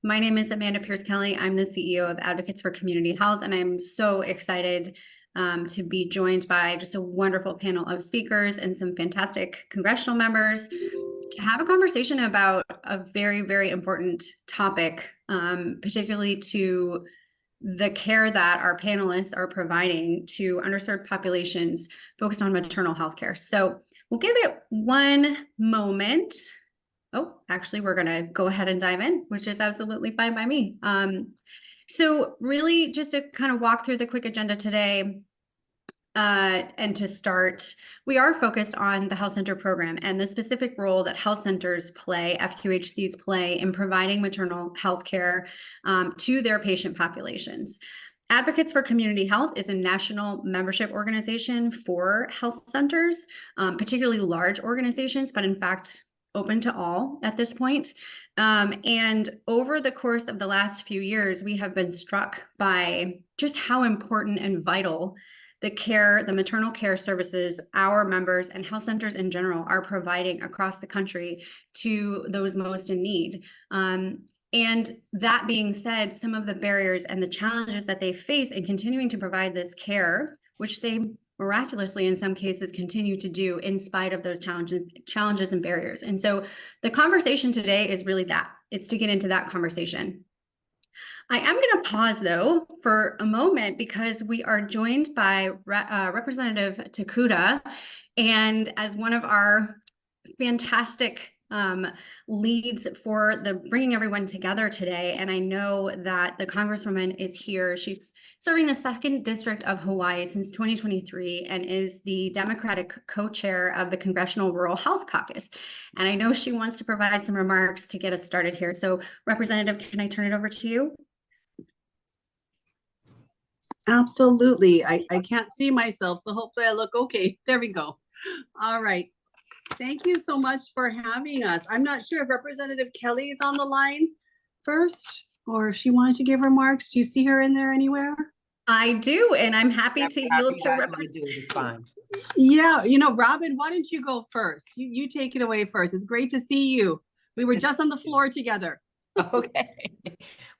My name is Amanda Pierce-Kelly. I'm the CEO of Advocates for Community Health, and I'm so excited to be joined by just a wonderful panel of speakers and some fantastic congressional members to have a conversation about a very, very important topic, particularly to the care that our panelists are providing to underserved populations focused on maternal health care. So we'll give it one moment. Oh, actually, we're going to go ahead and dive in, which is absolutely fine by me. So really just to kind of walk through the quick agenda today, and to start, we are focused on the health center program and the specific role that health centers play, FQHCs play in providing maternal health care to their patient populations. Advocates for Community Health is a national membership organization for health centers, particularly large organizations, but in fact, open to all at this point. And over the course of the last few years, we have been struck by just how important and vital the maternal care services our members and health centers in general are providing across the country to those most in need. And that being said, some of the barriers and the challenges that they face in continuing to provide this care, which they miraculously in some cases continue to do in spite of those challenges and barriers. And so the conversation today is really that. It's to get into that conversation. I am going to pause, though, for a moment because we are joined by Representative Takuda, and as one of our fantastic leads for the bringing everyone together today. And I know that the Congresswoman is here. She's serving the 2nd District of Hawaii since 2023 and is the Democratic co-chair of the Congressional Rural Health Caucus. And I know she wants to provide some remarks to get us started here. So Representative, can I turn it over to you? Absolutely. I can't see myself, so hopefully I look okay. There we go. All right. Thank you so much for having us. I'm not sure if Representative Kelly is on the line first, or if she wanted to give remarks. Do you see her in there anywhere? I do, and I'm happy to yield to Representative. It's fine. Yeah, Robin, why don't you go first? You take it away first. It's great to see you. We were just on the floor together. Okay.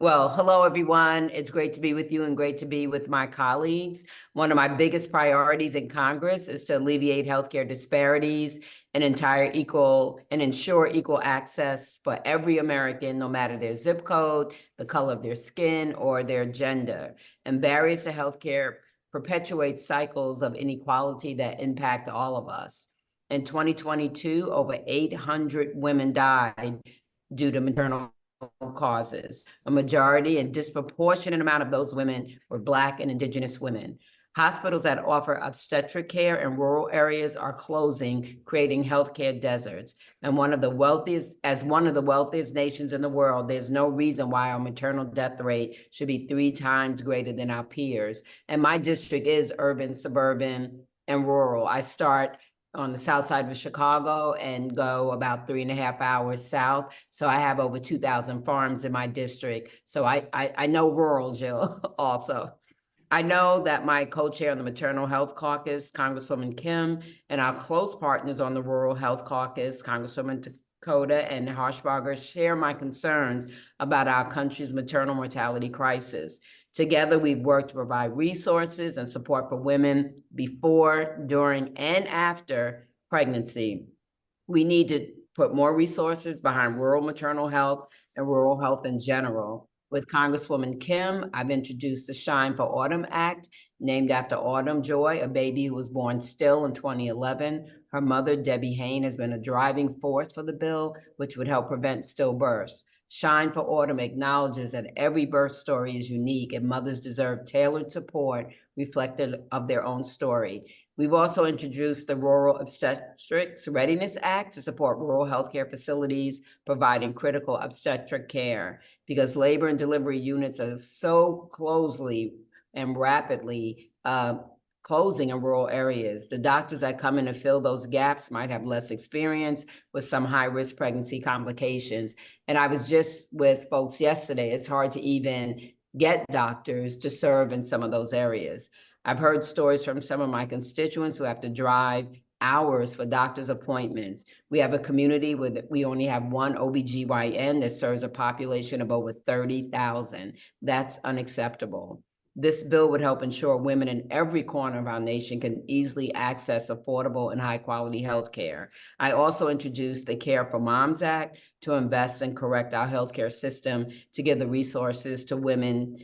Well, hello, everyone. It's great to be with you and great to be with my colleagues. One of my biggest priorities in Congress is to alleviate healthcare disparities and ensure equal access for every American, no matter their zip code, the color of their skin, or their gender. And barriers to healthcare perpetuate cycles of inequality that impact all of us. In 2022, over 800 women died due to maternal causes. A majority and disproportionate amount of those women were Black and Indigenous women. Hospitals that offer obstetric care in rural areas are closing, creating healthcare deserts. And one of the wealthiest nations in the world, there's no reason why our maternal death rate should be 3 times greater than our peers. And my district is urban, suburban, and rural. I start on the south side of Chicago and go about 3.5 hours south. So I have over 2,000 farms in my district. So I know rural, Jill, also. I know that my co-chair on the Maternal Health Caucus, Congresswoman Kim, and our close partners on the Rural Health Caucus, Congresswoman Dakota and Harshbarger, share my concerns about our country's maternal mortality crisis. Together, we've worked to provide resources and support for women before, during, and after pregnancy. We need to put more resources behind rural maternal health and rural health in general. With Congresswoman Kim, I've introduced the Shine for Autumn Act, named after Autumn Joy, a baby who was born still in 2011. Her mother, Debbie Hayne, has been a driving force for the bill, which would help prevent stillbirths. Shine for Autumn acknowledges that every birth story is unique and mothers deserve tailored support reflective of their own story. We've also introduced the Rural Obstetrics Readiness Act to support rural healthcare facilities providing critical obstetric care, because labor and delivery units are so closely and rapidly closing in rural areas. The doctors that come in to fill those gaps might have less experience with some high-risk pregnancy complications. And I was just with folks yesterday. It's hard to even get doctors to serve in some of those areas. I've heard stories from some of my constituents who have to drive hours for doctor's appointments. We have a community where we only have one OBGYN that serves a population of over 30,000. That's unacceptable. This bill would help ensure women in every corner of our nation can easily access affordable and high-quality health care. I also introduced the Care for Moms Act to invest and correct our healthcare system to give the resources to women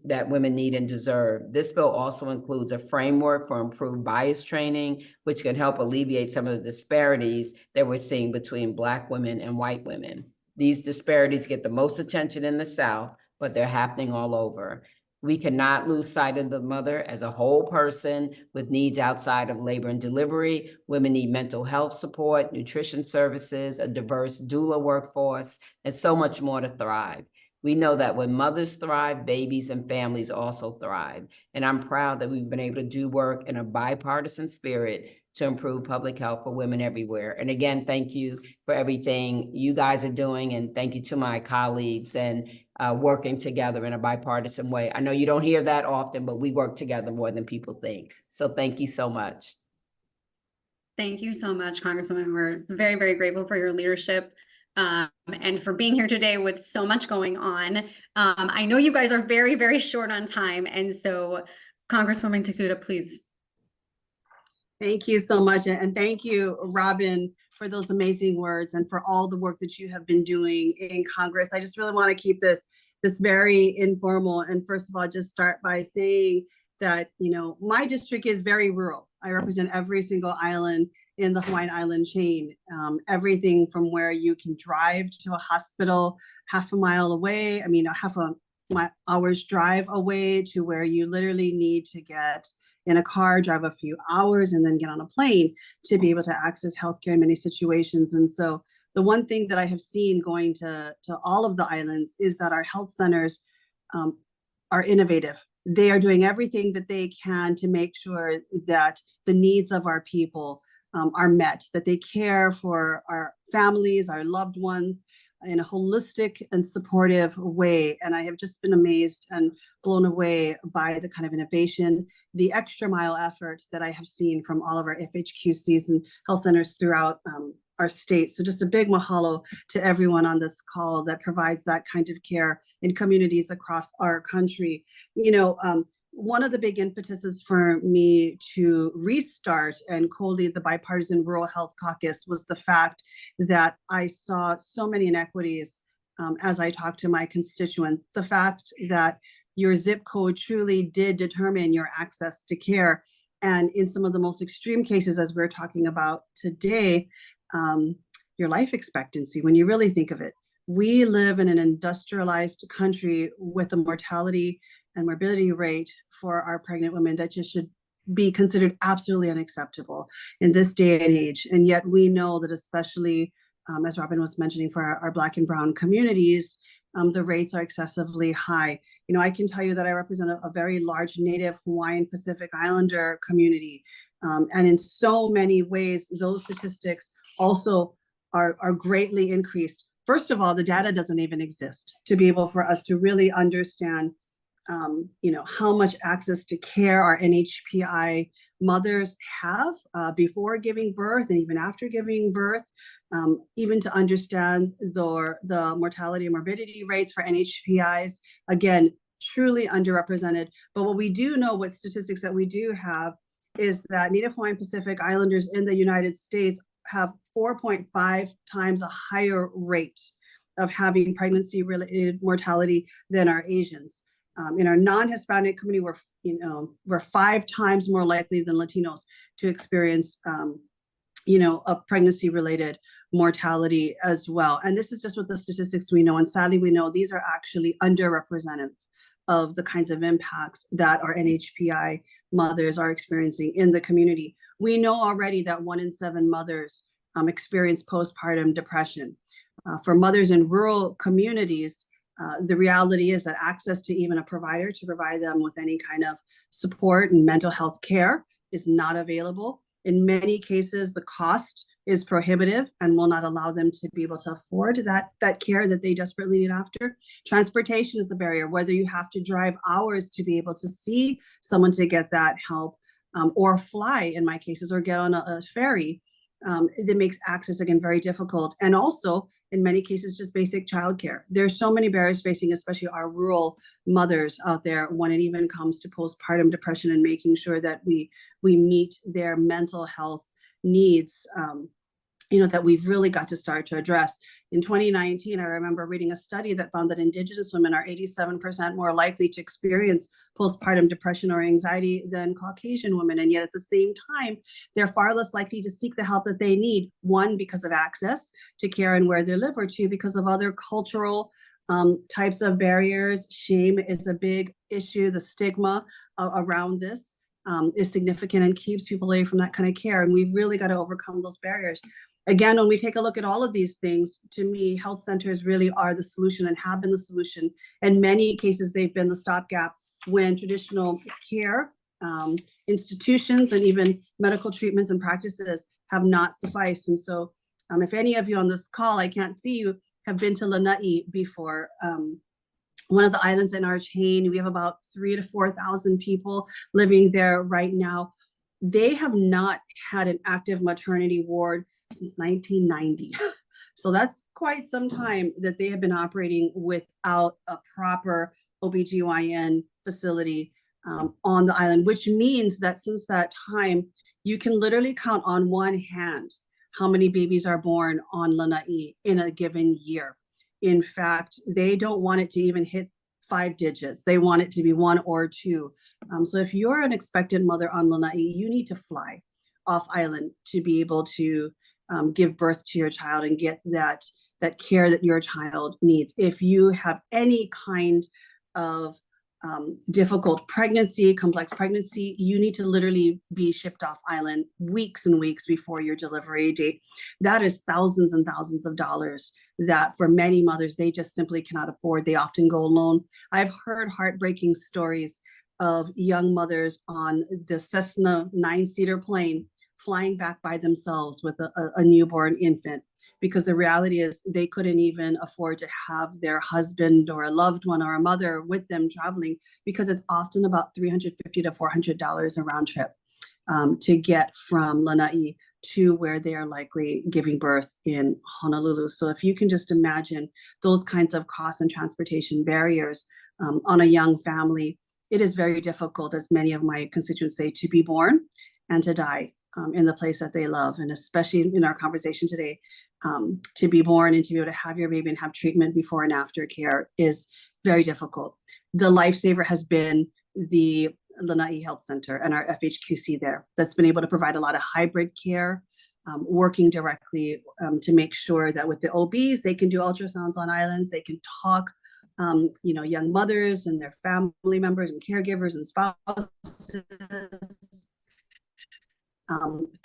that women need and deserve. This bill also includes a framework for improved bias training, which can help alleviate some of the disparities that we're seeing between Black women and white women. These disparities get the most attention in the South, but they're happening all over. We cannot lose sight of the mother as a whole person with needs outside of labor and delivery. Women need mental health support, nutrition services, a diverse doula workforce, and so much more to thrive. We know that when mothers thrive, babies and families also thrive. And I'm proud that we've been able to do work in a bipartisan spirit to improve public health for women everywhere. And again, thank you for everything you guys are doing. And thank you to my colleagues and working together in a bipartisan way. I know you don't hear that often, but we work together more than people think. So thank you so much. Thank you so much, Congresswoman. We're very, very grateful for your leadership and for being here today with so much going on. I know you guys are very, very short on time. And so Congresswoman Takuda, please. Thank you so much. And thank you, Robin, for those amazing words and for all the work that you have been doing in Congress. I just really want to keep this very informal. And first of all, just start by saying that, you know, my district is very rural. I represent every single island in the Hawaiian Island chain, everything from where you can drive to a hospital half a mile away, half a hour's drive away, to where you literally need to get in a car, drive a few hours, and then get on a plane to be able to access healthcare in many situations. And so the one thing that I have seen going to all of the islands is that our health centers are innovative. They are doing everything that they can to make sure that the needs of our people are met, that they care for our families, our loved ones in a holistic and supportive way. And I have just been amazed and blown away by the kind of innovation, the extra mile effort that I have seen from all of our FQHCs and health centers throughout our state. So just a big mahalo to everyone on this call that provides that kind of care in communities across our country. One of the big impetuses for me to restart and co-lead the Bipartisan Rural Health Caucus was the fact that I saw so many inequities as I talked to my constituents. The fact that your zip code truly did determine your access to care. And in some of the most extreme cases, as we're talking about today, your life expectancy, when you really think of it. We live in an industrialized country with a mortality and morbidity rate for our pregnant women that just should be considered absolutely unacceptable in this day and age. And yet we know that, especially as Robin was mentioning, for our Black and Brown communities, the rates are excessively high. I can tell you that I represent a very large Native Hawaiian Pacific Islander community. And in so many ways, those statistics also are greatly increased. First of all, the data doesn't even exist to be able for us to really understand how much access to care our NHPI mothers have before giving birth and even after giving birth, even to understand the mortality and morbidity rates for NHPIs. Again, truly underrepresented. But what we do know, what statistics that we do have, is that Native Hawaiian Pacific Islanders in the United States have 4.5 times a higher rate of having pregnancy-related mortality than our Asians. In our non-Hispanic community, we're 5 times more likely than Latinos to experience, a pregnancy-related mortality as well. And this is just what the statistics we know. And sadly, we know these are actually underrepresented of the kinds of impacts that our NHPI mothers are experiencing in the community. We know already that 1 in 7 mothers experience postpartum depression. For mothers in rural communities, the reality is that access to even a provider to provide them with any kind of support and mental health care is not available. In many cases, the cost is prohibitive and will not allow them to be able to afford that care that they desperately need after. Transportation is a barrier, whether you have to drive hours to be able to see someone to get that help. or fly in my cases, or get on a ferry. That makes access, again, very difficult. And also, in many cases, just basic childcare. There's so many barriers facing, especially our rural mothers out there, when it even comes to postpartum depression and making sure that we meet their mental health needs, that we've really got to start to address. In 2019, I remember reading a study that found that Indigenous women are 87% more likely to experience postpartum depression or anxiety than Caucasian women. And yet at the same time, they're far less likely to seek the help that they need. One, because of access to care and where they live, or two, because of other cultural types of barriers. Shame is a big issue. The stigma around this is significant and keeps people away from that kind of care. And we've really got to overcome those barriers. Again, when we take a look at all of these things, to me, health centers really are the solution and have been the solution. In many cases, they've been the stopgap when traditional care institutions and even medical treatments and practices have not sufficed. And so if any of you on this call, I can't see you, have been to Lanai before, one of the islands in our chain, we have about 3,000 to 4,000 people living there right now. They have not had an active maternity ward since 1990. So that's quite some time that they have been operating without a proper OBGYN facility on the island, which means that since that time, you can literally count on one hand how many babies are born on Lanai in a given year. In fact, they don't want it to even hit 5 digits. They want it to be 1 or 2. So if you're an expectant mother on Lanai, you need to fly off island to be able to give birth to your child and get that care that your child needs. If you have any kind of difficult pregnancy, complex pregnancy, you need to literally be shipped off island weeks and weeks before your delivery date. That is thousands and thousands of dollars that for many mothers, they just simply cannot afford. They often go alone. I've heard heartbreaking stories of young mothers on the Cessna 9-seater plane flying back by themselves with a newborn infant, because the reality is they couldn't even afford to have their husband or a loved one or a mother with them traveling, because it's often about $350 to $400 a round trip to get from Lanai to where they are likely giving birth in Honolulu. So if you can just imagine those kinds of costs and transportation barriers on a young family, it is very difficult, as many of my constituents say, to be born and to die in the place that they love. And especially in our conversation today, to be born and to be able to have your baby and have treatment before and after care is very difficult. The lifesaver has been the Lanai Health Center and our FHQC there that's been able to provide a lot of hybrid care, working directly to make sure that with the OBs, they can do ultrasounds on islands, they can talk young mothers and their family members and caregivers and spouses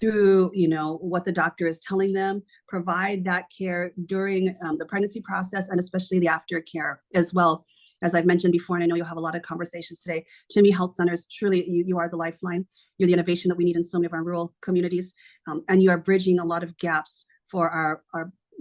through what the doctor is telling them, provide that care during the pregnancy process and especially the aftercare as well. As I've mentioned before, and I know you'll have a lot of conversations today, to me, health centers, truly, you are the lifeline. You're the innovation that we need in so many of our rural communities, and you are bridging a lot of gaps for our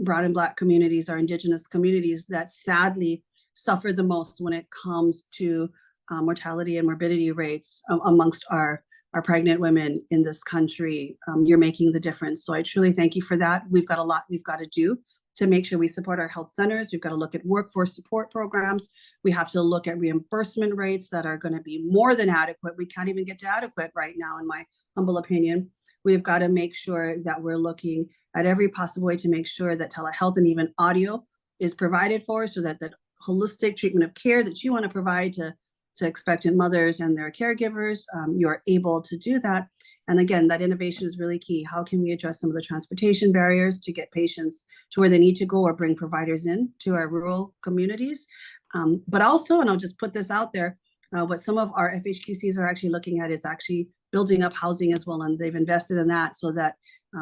brown and Black communities, our Indigenous communities that sadly suffer the most when it comes to mortality and morbidity rates amongst our pregnant women in this country. You're making the difference. So I truly thank you for that. We've got a lot we've got to do to make sure we support our health centers. We've got to look at workforce support programs. We have to look at reimbursement rates that are going to be more than adequate. We can't even get to adequate right now, in my humble opinion. We've got to make sure that we're looking at every possible way to make sure that telehealth and even audio is provided for, so that that holistic treatment of care that you want to provide to expectant mothers and their caregivers, you're able to do that. And again, that innovation is really key. How can we address some of the transportation barriers to get patients to where they need to go or bring providers in to our rural communities? But also, and I'll just put this out there, what some of our FHQCs are actually looking at is actually building up housing as well. And they've invested in that so that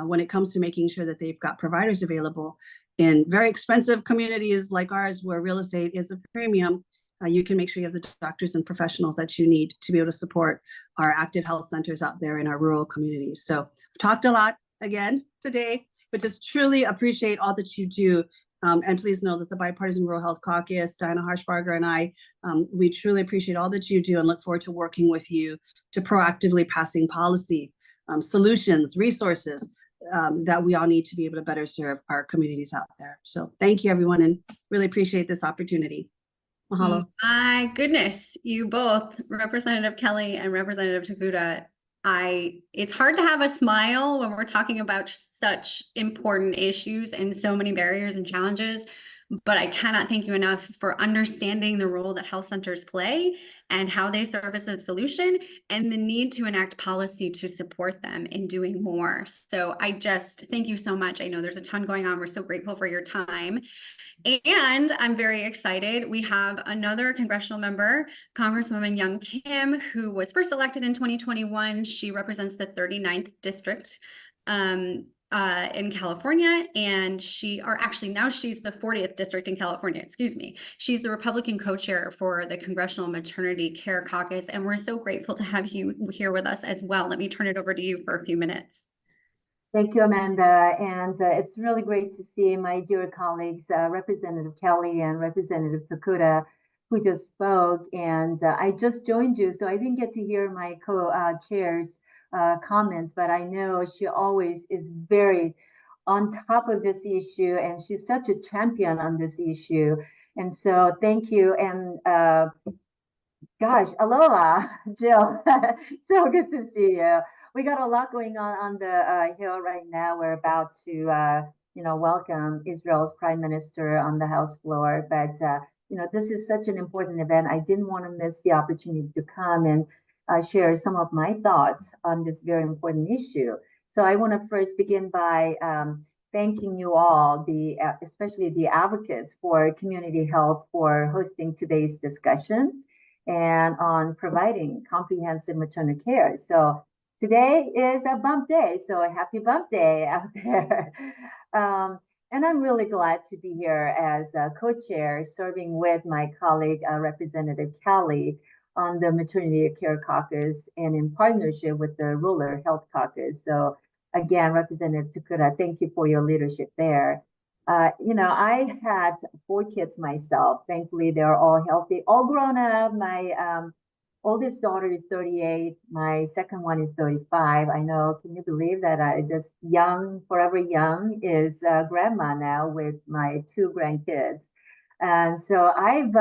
when it comes to making sure that they've got providers available in very expensive communities like ours, where real estate is a premium, you can make sure you have the doctors and professionals that you need to be able to support our active health centers out there in our rural communities. So I've talked a lot again today, but just truly appreciate all that you do And please know that the Bipartisan Rural Health Caucus, Diana Harshbarger and I, we truly appreciate all that you do and look forward to working with you to proactively passing policy, solutions, resources that we all need to be able to better serve our communities out there. So thank you, everyone, and really appreciate this opportunity. Mahalo. My goodness, you both, Representative Kelly and Representative Takuda. It's hard to have a smile when we're talking about such important issues and so many barriers and challenges, but I cannot thank you enough for understanding the role that health centers play and how they serve as a solution and the need to enact policy to support them in doing more. So I just thank you so much. I know there's a ton going on. We're so grateful for your time. And I'm very excited. We have another congressional member, Congresswoman Young Kim, who was first elected in 2021. She represents the 39th district in California, and now she's the 40th district in California, excuse me. She's the Republican co-chair for the Congressional Maternity Care Caucus, and we're so grateful to have you here with us as well. Let me turn it over to you for a few minutes. Thank you, Amanda. And it's really great to see my dear colleagues, Representative Kelly and Representative Takuda, who just spoke. And I just joined you, so I didn't get to hear my co-chair's comments, but I know she always is very on top of this issue, and she's such a champion on this issue. And so thank you. And gosh, aloha, Jill. So good to see you. We got a lot going on the Hill right now. We're about to, welcome Israel's Prime Minister on the House floor. But, this is such an important event. I didn't want to miss the opportunity to come and share some of my thoughts on this very important issue. So I want to first begin by thanking you all, especially the advocates for community health, for hosting today's discussion and on providing comprehensive maternal care. So today is a bump day, so a happy bump day out there. And I'm really glad to be here as a co-chair, serving with my colleague, Representative Kelly, on the Maternity Care Caucus and in partnership with the Rural Health Caucus. So again, Representative Takuda, thank you for your leadership there. I had 4 kids myself. Thankfully, they're all healthy, all grown up. My oldest daughter is 38. My second one is 35. I know, can you believe that I just young, forever young, is grandma now with my 2 grandkids. And so I've,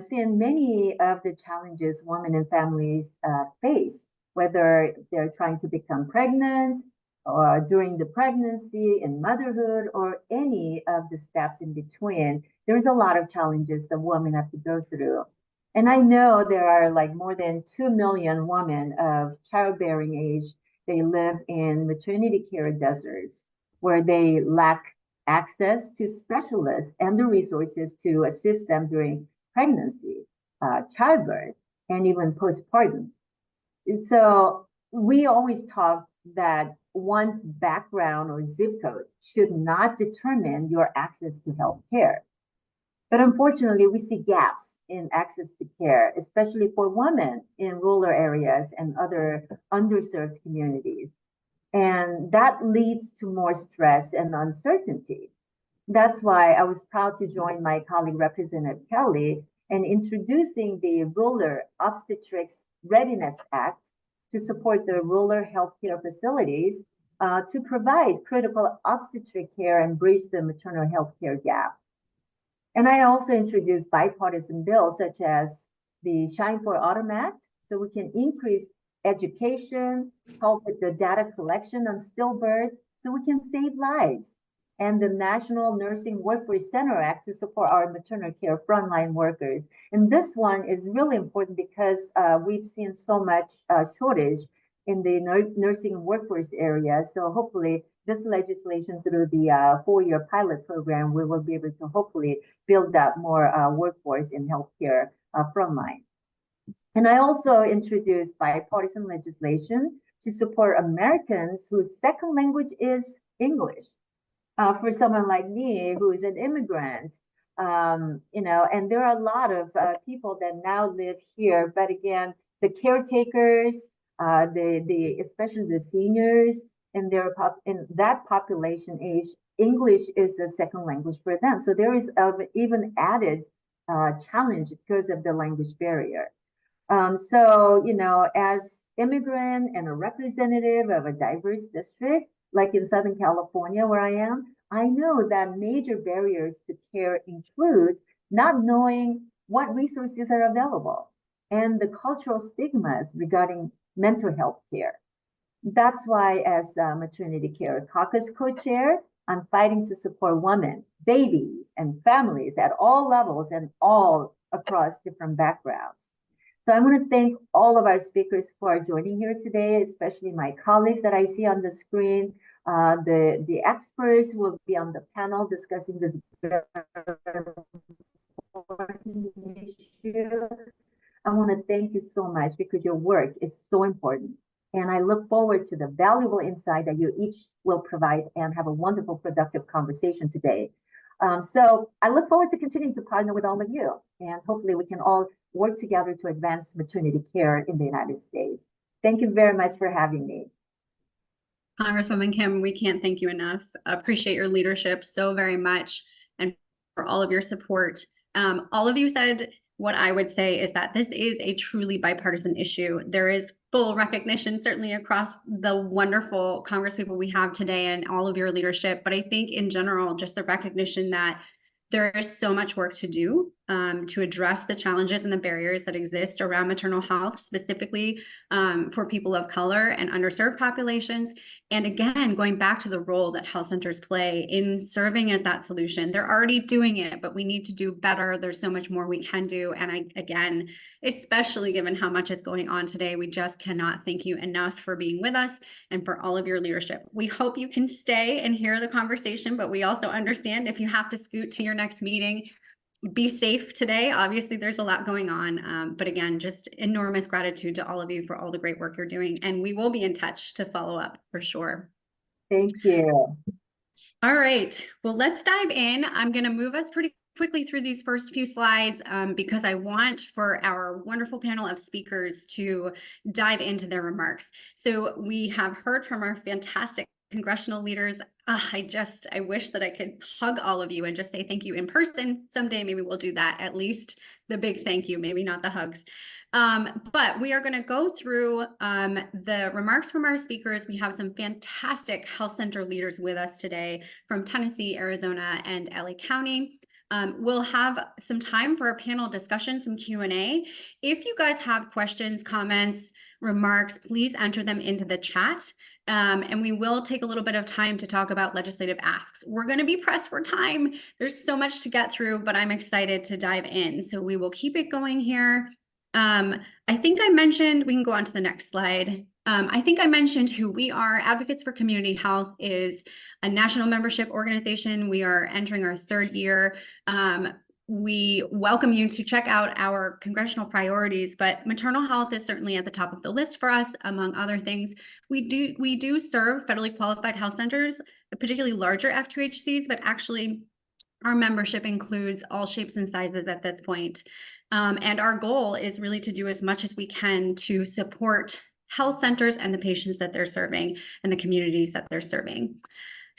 seen many of the challenges women and families face, whether they're trying to become pregnant, or during the pregnancy and motherhood, or any of the steps in between. There's a lot of challenges that women have to go through. And I know there are like more than 2 million women of childbearing age. They live in maternity care deserts where they lack access to specialists and the resources to assist them during pregnancy, childbirth, and even postpartum. And so we always talk that one's background or zip code should not determine your access to health care. But unfortunately, we see gaps in access to care, especially for women in rural areas and other underserved communities. And that leads to more stress and uncertainty. That's why I was proud to join my colleague, Representative Kelly, in introducing the Rural Obstetrics Readiness Act to support the rural healthcare facilities to provide critical obstetric care and bridge the maternal health care gap. And I also introduced bipartisan bills such as the Shine for Autumn Act, so we can increase education, help with the data collection on stillbirth, so we can save lives. And the National Nursing Workforce Center Act to support our maternal care frontline workers. And this one is really important because we've seen so much shortage in the nursing workforce area. So hopefully this legislation through the 4-year pilot program, we will be able to hopefully build up more workforce in healthcare frontline. And I also introduced bipartisan legislation to support Americans whose second language is English. For someone like me, who is an immigrant, and there are a lot of people that now live here, but again, the caretakers, especially the seniors, in in that population age, English is the second language for them. So there is even added challenge because of the language barrier. So, you know, as immigrant and a representative of a diverse district, like in Southern California, where I am, I know that major barriers to care include not knowing what resources are available and the cultural stigmas regarding mental health care. That's why, as Maternity Care Caucus co-chair, I'm fighting to support women, babies, and families at all levels and all across different backgrounds. So I want to thank all of our speakers for joining here today, especially my colleagues that I see on the screen. The experts will be on the panel discussing this issue. I want to thank you so much because your work is so important. And I look forward to the valuable insight that you each will provide and have a wonderful, productive conversation today. So I look forward to continuing to partner with all of you. And hopefully we can all work together to advance maternity care in the United States. Thank you very much for having me. Congresswoman Kim, we can't thank you enough. Appreciate your leadership so very much and for all of your support. All of you said what I would say is that this is a truly bipartisan issue. There is full recognition, certainly across the wonderful congresspeople we have today and all of your leadership. But I think in general, just the recognition that there is so much work to do to address the challenges and the barriers that exist around maternal health, specifically for people of color and underserved populations. And again, going back to the role that health centers play in serving as that solution. They're already doing it, but we need to do better. There's so much more we can do. And again, especially given how much is going on today, we just cannot thank you enough for being with us and for all of your leadership. We hope you can stay and hear the conversation, but we also understand if you have to scoot to your next meeting, be safe today. Obviously, there's a lot going on. But again, just enormous gratitude to all of you for all the great work you're doing. And we will be in touch to follow up for sure. Thank you. All right. Well, let's dive in. I'm going to move us pretty quickly through these first few slides because I want for our wonderful panel of speakers to dive into their remarks. So we have heard from our fantastic congressional leaders. I wish that I could hug all of you and just say thank you in person. Someday, maybe we'll do that. At least the big thank you, maybe not the hugs. But we are going to go through the remarks from our speakers. We have some fantastic health center leaders with us today from Tennessee, Arizona, and LA County. We'll have some time for a panel discussion, some Q&A. If you guys have questions, comments, remarks, please enter them into the chat. And we will take a little bit of time to talk about legislative asks. We're going to be pressed for time. There's so much to get through, but I'm excited to dive in. So we will keep it going here. I think I mentioned, we can go on to the next slide. I think I mentioned who we are. Advocates for Community Health is a national membership organization. We are entering our third year. We welcome you to check out our congressional priorities, but maternal health is certainly at the top of the list for us, among other things. We do serve federally qualified health centers, particularly larger FQHCs, but actually our membership includes all shapes and sizes at this point. And our goal is really to do as much as we can to support health centers and the patients that they're serving and the communities that they're serving.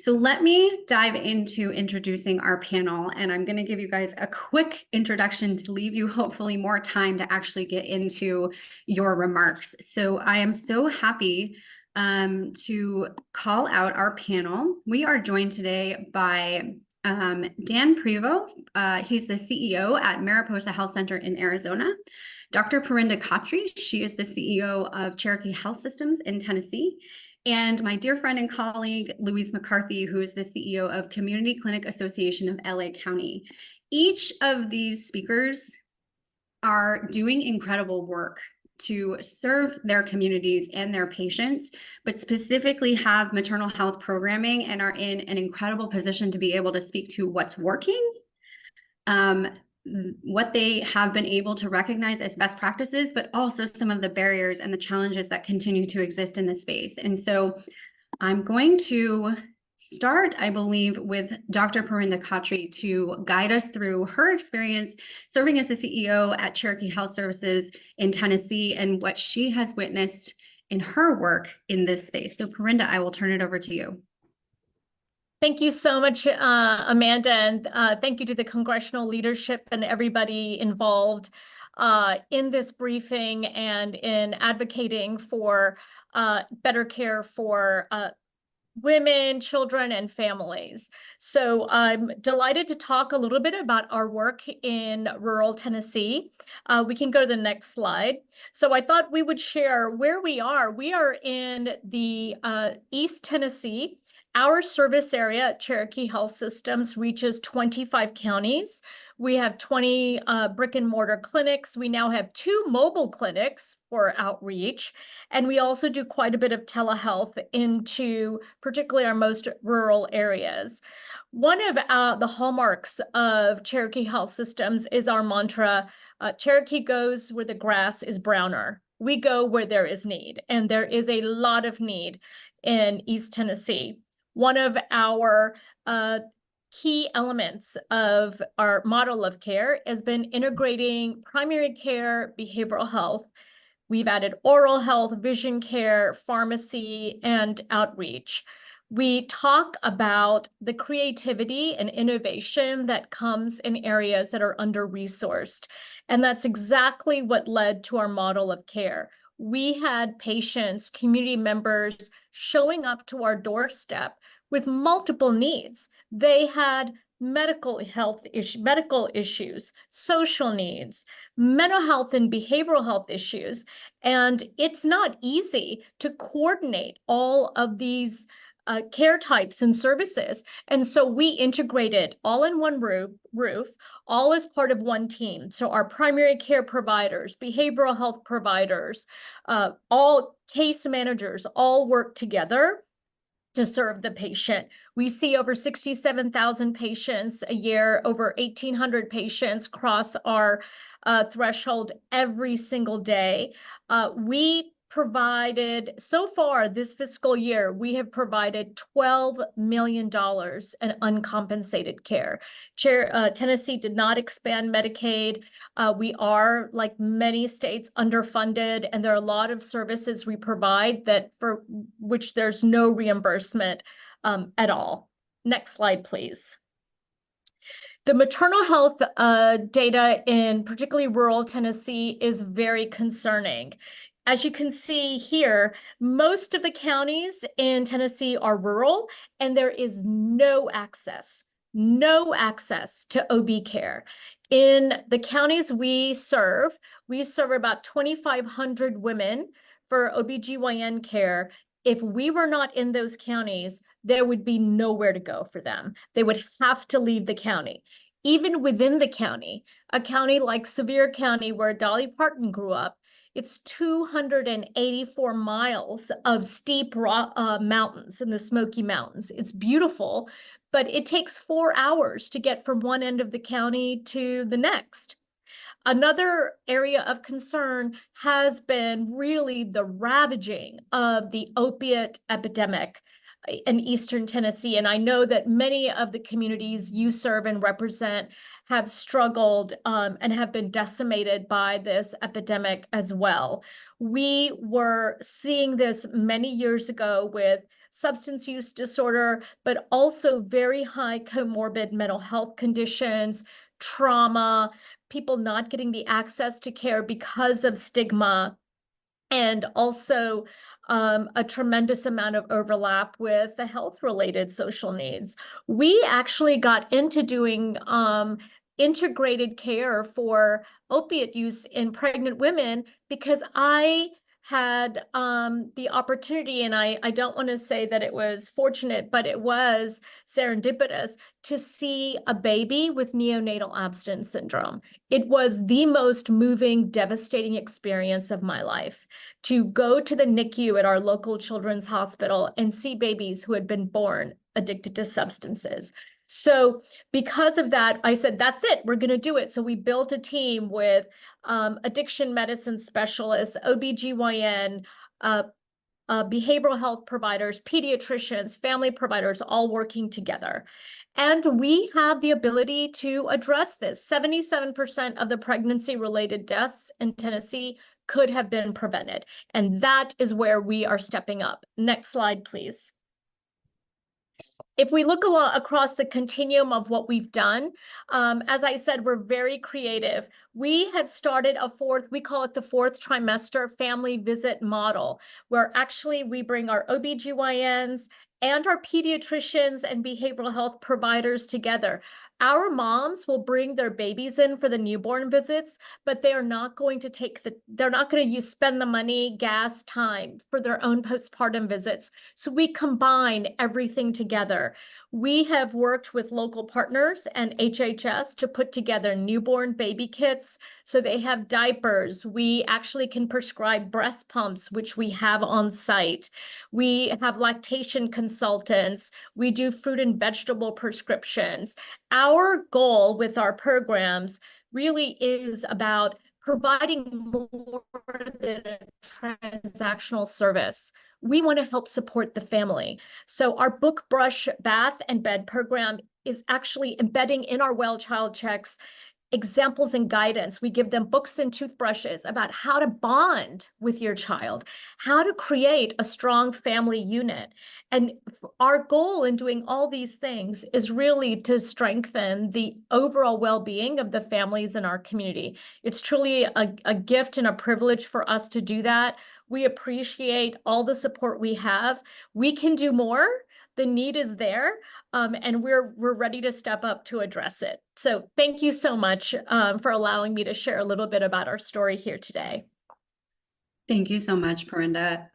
So let me dive into introducing our panel, and I'm going to give you guys a quick introduction to leave you hopefully more time to actually get into your remarks. So I am so happy to call out our panel. We are joined today by Dan Prevost. He's the CEO at Mariposa Health Center in Arizona. Dr. Purinda Khatri, she is the CEO of Cherokee Health Systems in Tennessee. And my dear friend and colleague, Louise McCarthy, who is the CEO of Community Clinic Association of LA County. Each of these speakers are doing incredible work to serve their communities and their patients, but specifically have maternal health programming and are in an incredible position to be able to speak to what's working, what they have been able to recognize as best practices, but also some of the barriers and the challenges that continue to exist in this space. And so I'm going to start, I believe, with Dr. Purinda Khatri to guide us through her experience serving as the CEO at Cherokee Health Services in Tennessee and what she has witnessed in her work in this space. So Corinda, I will turn it over to you. Thank you so much, Amanda, and thank you to the congressional leadership and everybody involved in this briefing and in advocating for better care for women, children, and families. So I'm delighted to talk a little bit about our work in rural Tennessee. We can go to the next slide. So I thought we would share where we are. We are in the East Tennessee. Our service area at Cherokee Health Systems reaches 25 counties. We have 20 brick and mortar clinics. We now have 2 mobile clinics for outreach. And we also do quite a bit of telehealth into particularly our most rural areas. One of the hallmarks of Cherokee Health Systems is our mantra, Cherokee goes where the grass is browner. We go where there is need, and there is a lot of need in East Tennessee. One of our key elements of our model of care has been integrating primary care, behavioral health. We've added oral health, vision care, pharmacy, and outreach. We talk about the creativity and innovation that comes in areas that are under-resourced. And that's exactly what led to our model of care. We had patients, community members showing up to our doorstep with multiple needs. They had medical issues, social needs, mental health and behavioral health issues. And it's not easy to coordinate all of these care types and services. And so we integrated all in one roof, all as part of one team. So our primary care providers, behavioral health providers, all case managers all work together to serve the patient. We see over 67,000 patients a year, over 1,800 patients cross our threshold every single day. We provided, so far this fiscal year, we have provided $12 million in uncompensated care. Tennessee did not expand Medicaid. We are, like many states, underfunded, and there are a lot of services we provide that for which there's no reimbursement at all. Next slide, please. The maternal health data in particularly rural Tennessee is very concerning. As you can see here, most of the counties in Tennessee are rural, and there is no access to OB care. In the counties we serve about 2,500 women for OBGYN care. If we were not in those counties, there would be nowhere to go for them. They would have to leave the county. Even within the county, a county like Sevier County, where Dolly Parton grew up, it's 284 miles of steep mountains in the Smoky Mountains. It's beautiful, but it takes 4 hours to get from one end of the county to the next. Another area of concern has been really the ravaging of the opiate epidemic in Eastern Tennessee. And I know that many of the communities you serve and represent have struggled and have been decimated by this epidemic as well. We were seeing this many years ago with substance use disorder, but also very high comorbid mental health conditions, trauma, people not getting the access to care because of stigma, and also a tremendous amount of overlap with the health-related social needs. We actually got into doing integrated care for opiate use in pregnant women because I had the opportunity, and I don't want to say that it was fortunate, but it was serendipitous to see a baby with neonatal abstinence syndrome. It was the most moving, devastating experience of my life to go to the NICU at our local children's hospital and see babies who had been born addicted to substances. So because of that, I said, that's it, we're going to do it. So we built a team with addiction medicine specialists, OBGYN, behavioral health providers, pediatricians, family providers, all working together. And we have the ability to address this. 77% of the pregnancy-related deaths in Tennessee could have been prevented. And that is where we are stepping up. Next slide, please. If we look across the continuum of what we've done, as I said, we're very creative. We have started we call it the fourth trimester family visit model, where actually we bring our OBGYNs and our pediatricians and behavioral health providers together. Our moms will bring their babies in for the newborn visits, but they are not going to spend the money, gas, time for their own postpartum visits. So we combine everything together. We have worked with local partners and HHS to put together newborn baby kits. So they have diapers. We actually can prescribe breast pumps, which we have on site. We have lactation consultants. We do fruit and vegetable prescriptions. Our goal with our programs really is about providing more than a transactional service. We want to help support the family. So our book, brush, bath, and bed program is actually embedding in our well child checks examples and guidance. We give them books and toothbrushes about how to bond with your child, how to create a strong family unit. And our goal in doing all these things is really to strengthen the overall well-being of the families in our community. It's truly a gift and a privilege for us to do that. We appreciate all the support we have. We can do more. The need is there, and we're ready to step up to address it. So thank you so much for allowing me to share a little bit about our story here today. Thank you so much, Perinda.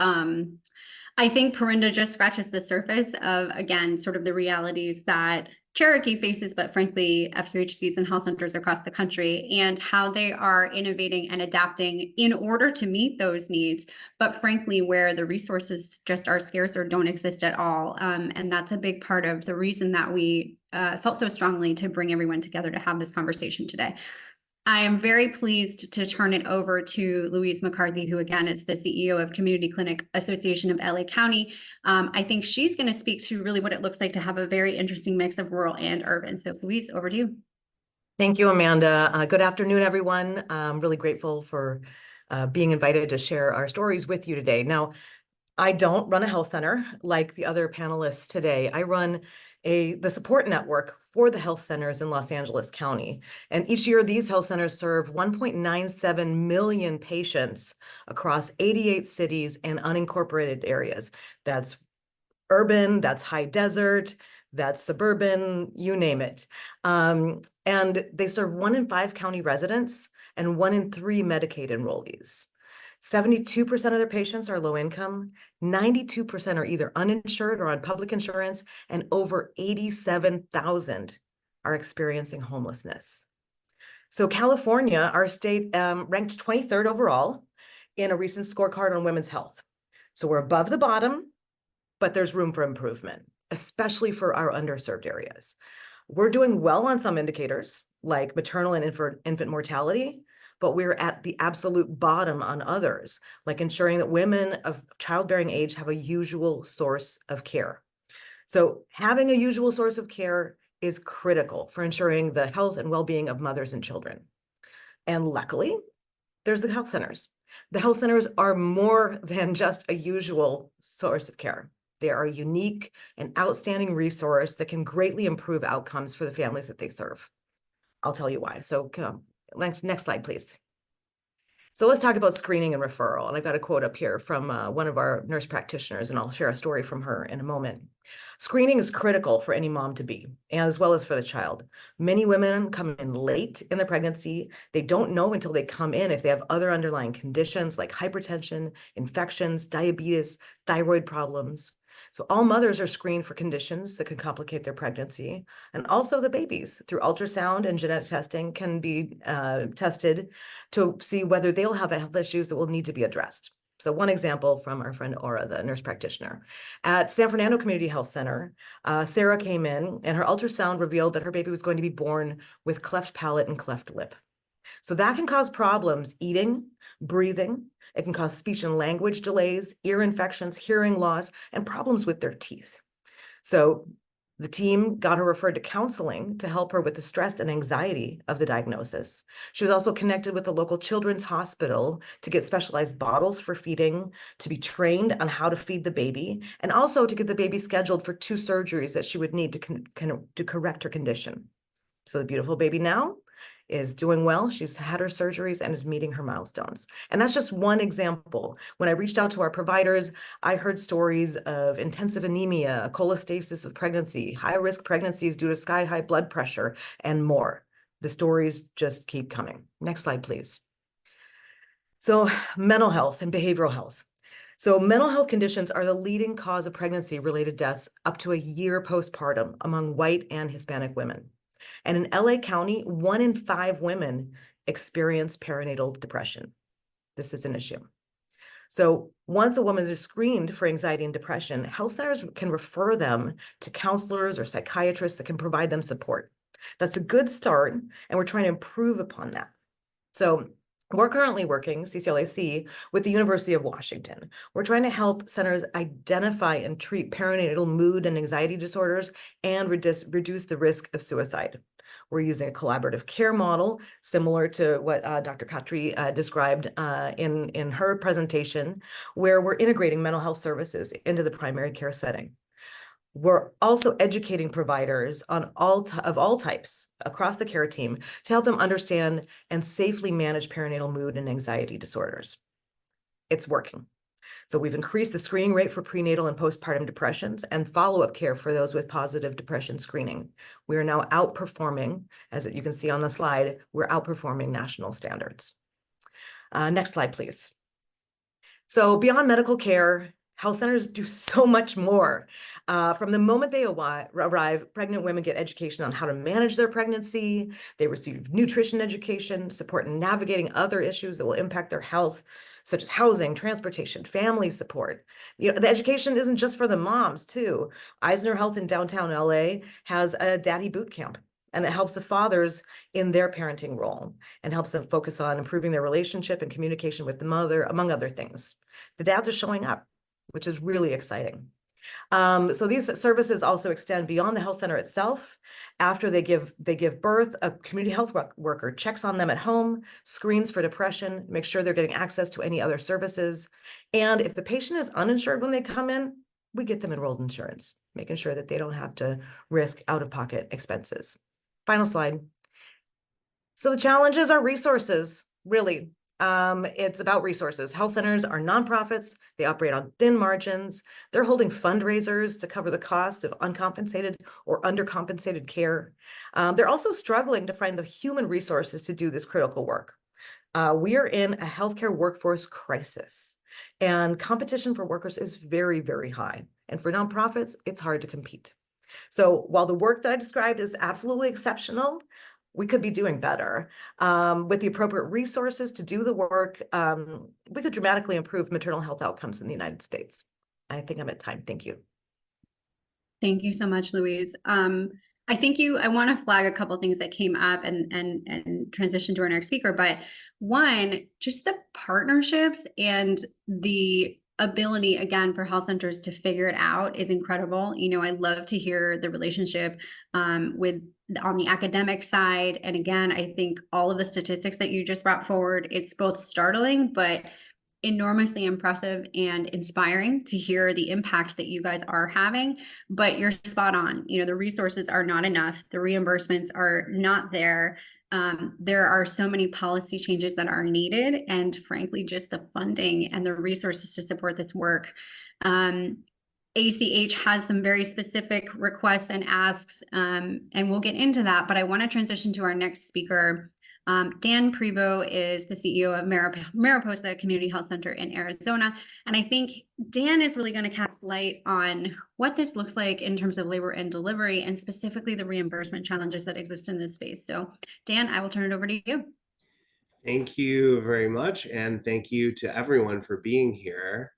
I think Perinda just scratches the surface of, again, sort of the realities that Cherokee faces, but frankly, FQHCs and health centers across the country, and how they are innovating and adapting in order to meet those needs, but frankly, where the resources just are scarce or don't exist at all. And that's a big part of the reason that we felt so strongly to bring everyone together to have this conversation today. I am very pleased to turn it over to Louise McCarthy, who again is the CEO of Community Clinic Association of LA County. I think she's going to speak to really what it looks like to have a very interesting mix of rural and urban. So Louise, over to you. Thank you, Amanda. Good afternoon, everyone. I'm really grateful for being invited to share our stories with you today. Now, I don't run a health center like the other panelists today. I run the support network for the health centers in Los Angeles County. And each year, these health centers serve 1.97 million patients across 88 cities and unincorporated areas. That's urban, that's high desert, that's suburban, you name it. And they serve 1 in 5 county residents and 1 in 3 Medicaid enrollees. 72% of their patients are low income, 92% are either uninsured or on public insurance, and over 87,000 are experiencing homelessness. So California, our state, ranked 23rd overall in a recent scorecard on women's health. So we're above the bottom, but there's room for improvement, especially for our underserved areas. We're doing well on some indicators like maternal and infant mortality, but we're at the absolute bottom on others, like ensuring that women of childbearing age have a usual source of care. So having a usual source of care is critical for ensuring the health and well-being of mothers and children. And luckily, there's the health centers. The health centers are more than just a usual source of care. They are a unique and outstanding resource that can greatly improve outcomes for the families that they serve. I'll tell you why. So next slide, please. So let's talk about screening and referral. And I've got a quote up here from one of our nurse practitioners, and I'll share a story from her in a moment. Screening is critical for any mom to be, as well as for the child. Many women come in late in their pregnancy. They don't know until they come in if they have other underlying conditions like hypertension, infections, diabetes, thyroid problems. So all mothers are screened for conditions that can complicate their pregnancy. And also the babies through ultrasound and genetic testing can be tested to see whether they'll have health issues that will need to be addressed. So one example from our friend Aura, the nurse practitioner. At San Fernando Community Health Center, Sarah came in and her ultrasound revealed that her baby was going to be born with cleft palate and cleft lip. So that can cause problems eating, breathing. It can cause speech and language delays, ear infections, hearing loss, and problems with their teeth. So The team got her referred to counseling to help her with the stress and anxiety of the diagnosis. She was also connected with the local children's hospital to get specialized bottles for feeding, to be trained on how to feed the baby, and also to get the baby scheduled for 2 surgeries that she would need to correct her condition. So the beautiful baby now is doing well. She's had her surgeries and is meeting her milestones. And that's just one example. When I reached out to our providers, I heard stories of intensive anemia, cholestasis of pregnancy, high-risk pregnancies due to sky-high blood pressure, and more. The stories just keep coming. Next slide, please. So mental health and behavioral health. So mental health conditions are the leading cause of pregnancy-related deaths up to a year postpartum among white and Hispanic women. And in LA County, 1 in 5 women experience perinatal depression. This is an issue. So once a woman is screened for anxiety and depression, health centers can refer them to counselors or psychiatrists that can provide them support. That's a good start, and we're trying to improve upon that. So we're currently working, CCLAC, with the University of Washington. We're trying to help centers identify and treat perinatal mood and anxiety disorders and reduce the risk of suicide. We're using a collaborative care model, similar to what Dr. Khatri described in her presentation, where we're integrating mental health services into the primary care setting. We're also educating providers on of all types across the care team to help them understand and safely manage perinatal mood and anxiety disorders. It's working. So we've increased the screening rate for prenatal and postpartum depressions and follow-up care for those with positive depression screening. We are now outperforming, as you can see on the slide, we're outperforming national standards. Next slide, please. So beyond medical care, health centers do so much more. From the moment they arrive, pregnant women get education on how to manage their pregnancy. They receive nutrition education, support in navigating other issues that will impact their health, such as housing, transportation, family support. You know, the education isn't just for the moms, too. Eisner Health in downtown LA has a daddy boot camp, and it helps the fathers in their parenting role and helps them focus on improving their relationship and communication with the mother, among other things. The dads are showing up, which is really exciting. So these services also extend beyond the health center itself. After they give birth, a community health worker checks on them at home, screens for depression, makes sure they're getting access to any other services. And if the patient is uninsured when they come in, we get them enrolled in insurance, making sure that they don't have to risk out-of-pocket expenses. Final slide. So the challenges are resources, really. It's about resources. Health centers are nonprofits. They operate on thin margins. They're holding fundraisers to cover the cost of uncompensated or undercompensated care. They're also struggling to find the human resources to do this critical work. We are in a healthcare workforce crisis, and competition for workers is very, very high. And for nonprofits, it's hard to compete. So while the work that I described is absolutely exceptional, we could be doing better. With the appropriate resources to do the work, we could dramatically improve maternal health outcomes in the United States. I think I'm at time. Thank you. Thank you so much, Louise. I want to flag a couple of things that came up and transition to our next speaker. But one, just the partnerships and the ability, again, for health centers to figure it out is incredible. You know, I love to hear the relationship on the academic side. And again, I think all of the statistics that you just brought forward, it's both startling, but enormously impressive and inspiring to hear the impact that you guys are having. But you're spot on. You know, the resources are not enough. The reimbursements are not there. There are so many policy changes that are needed, and frankly, just the funding and the resources to support this work. ACH has some very specific requests and asks, and we'll get into that, but I want to transition to our next speaker. Dan Prevost is the CEO of Mariposa Community Health Center in Arizona. And I think Dan is really going to cast light on what this looks like in terms of labor and delivery, and specifically the reimbursement challenges that exist in this space. So Dan, I will turn it over to you. Thank you very much. And thank you to everyone for being here.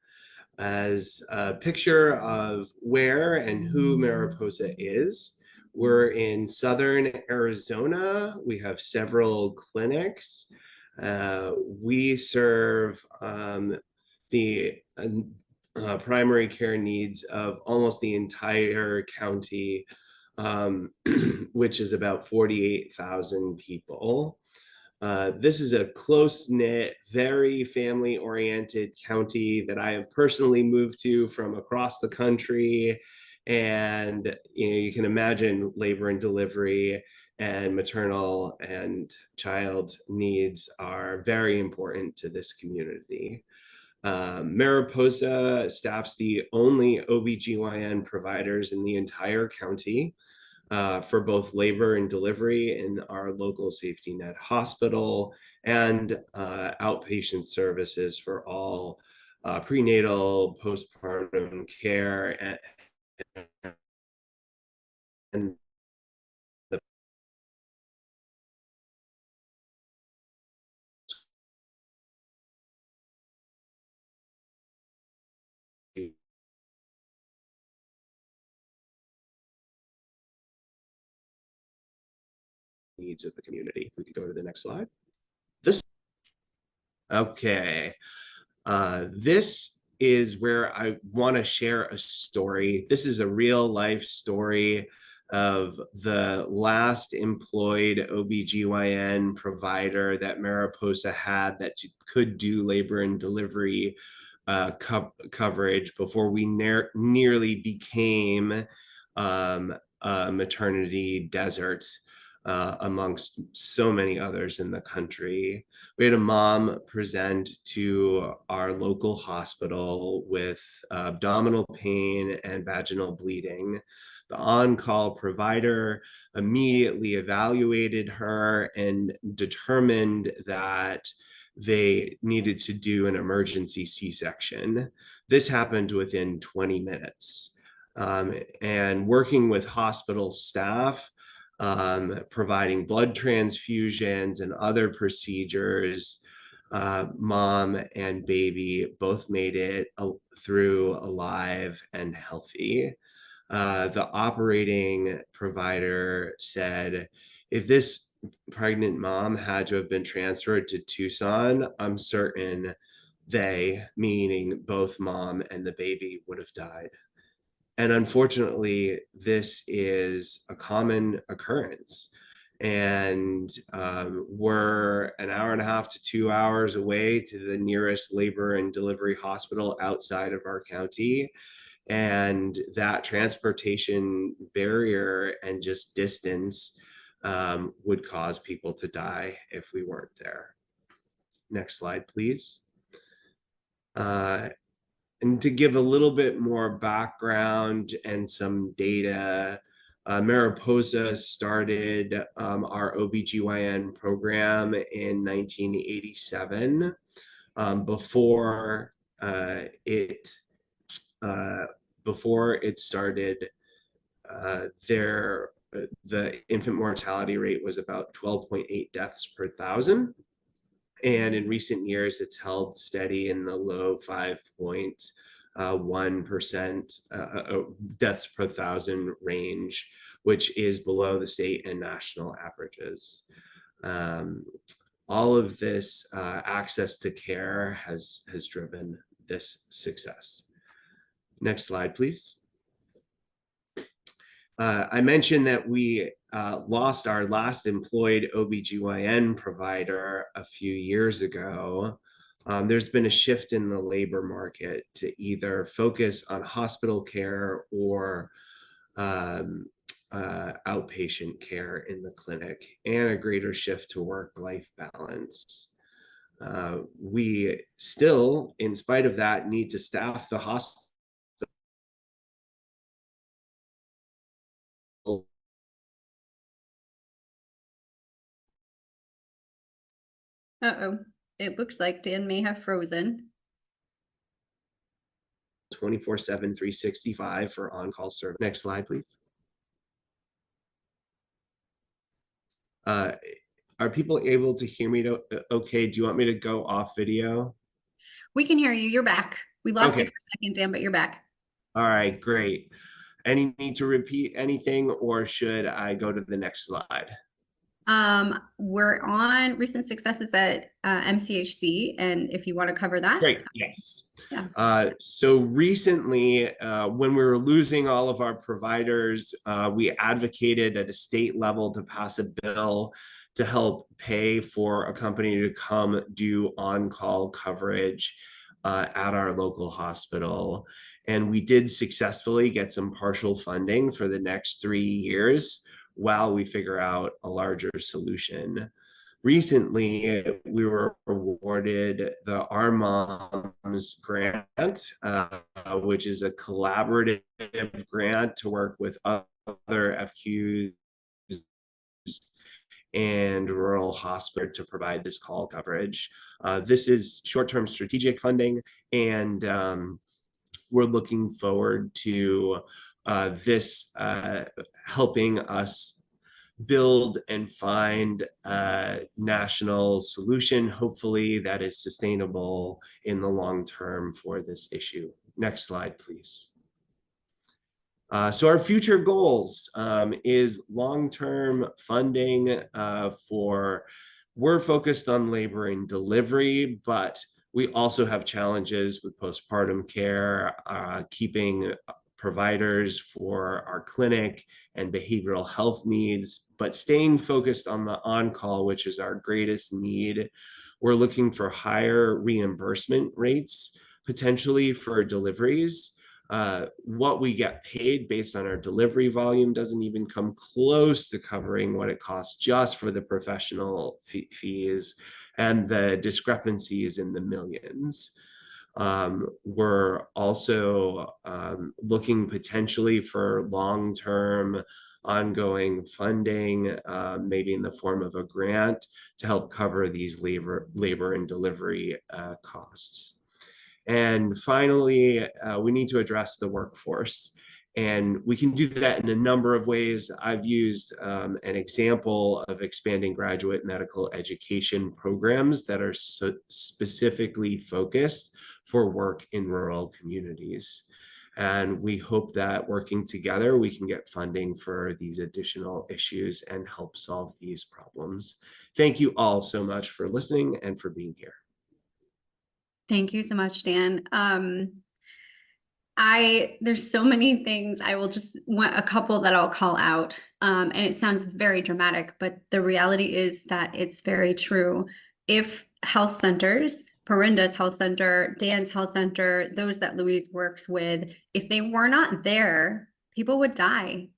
As a picture of where and who Mariposa is, we're in southern Arizona. We have several clinics. We serve the primary care needs of almost the entire county which is about 48,000 people. This is a close-knit, very family-oriented county that I have personally moved to from across the country. And you can imagine labor and delivery and maternal and child needs are very important to this community. Mariposa staffs the only OBGYN providers in the entire county. For both labor and delivery in our local safety net hospital and outpatient services for all prenatal, postpartum care, and the needs of the community. If we could go to the next slide. Okay. This is where I want to share a story. This is a real life story of the last employed OBGYN provider that Mariposa had that could do labor and delivery coverage before we nearly became a maternity desert amongst so many others in the country. We had a mom present to our local hospital with abdominal pain and vaginal bleeding. The on-call provider immediately evaluated her and determined that they needed to do an emergency C-section. This happened within 20 minutes. And working with hospital staff, providing blood transfusions and other procedures, mom and baby both made it through alive and healthy. The operating provider said, if this pregnant mom had to have been transferred to Tucson, I'm certain they, meaning both mom and the baby, would have died. And unfortunately, this is a common occurrence. And we're an hour and a half to 2 hours away to the nearest labor and delivery hospital outside of our county. And that transportation barrier and just distance would cause people to die if we weren't there. Next slide, please. And to give a little bit more background and some data, Mariposa started our OBGYN program in 1987. Before it started, the infant mortality rate was about 12.8 deaths per thousand. And in recent years, it's held steady in the low 5.1% deaths per thousand range, which is below the state and national averages. All of this access to care has driven this success. Next slide, please. I mentioned that we lost our last employed OBGYN provider a few years ago. There's been a shift in the labor market to either focus on hospital care or outpatient care in the clinic, and a greater shift to work-life balance. We still, in spite of that, need to staff the hospital. Uh-oh, it looks like Dan may have frozen. 24/7, 365 for on-call service. Next slide, please. Are people able to hear me okay? Do you want me to go off video? We can hear you. You're back. We lost you Okay. for a second, Dan, but you're back. All right, great. Any need to repeat anything, or should I go to the next slide? We're on recent successes at MCHC, and if you want to cover that. Great, yes. Yeah. So recently, when we were losing all of our providers, we advocated at a state level to pass a bill to help pay for a company to come do on-call coverage at our local hospital. And we did successfully get some partial funding for the next 3 years while we figure out a larger solution. Recently, we were awarded the Our Moms grant, which is a collaborative grant to work with other FQs and rural hospital to provide this call coverage. This is short-term strategic funding, and we're looking forward to this helping us build and find a national solution, hopefully that is sustainable in the long term for this issue. Next slide, please. So our future goals is long-term funding we're focused on labor and delivery, but we also have challenges with postpartum care, keeping providers for our clinic and behavioral health needs, but staying focused on the on-call, which is our greatest need. We're looking for higher reimbursement rates, potentially for deliveries. What we get paid based on our delivery volume doesn't even come close to covering what it costs just for the professional fees, and the discrepancies in the millions. We're also looking potentially for long-term ongoing funding, maybe in the form of a grant to help cover these labor and delivery costs. And finally, we need to address the workforce. And we can do that in a number of ways. I've used an example of expanding graduate medical education programs that are specifically focused for work in rural communities. And we hope that working together, we can get funding for these additional issues and help solve these problems. Thank you all so much for listening and for being here. Thank you so much, Dan. There's so many things. I will just want a couple that I'll call out. And it sounds very dramatic, but the reality is that it's very true. If health centers, Parinda's health center, Dan's health center, those that Louise works with, if they were not there, people would die.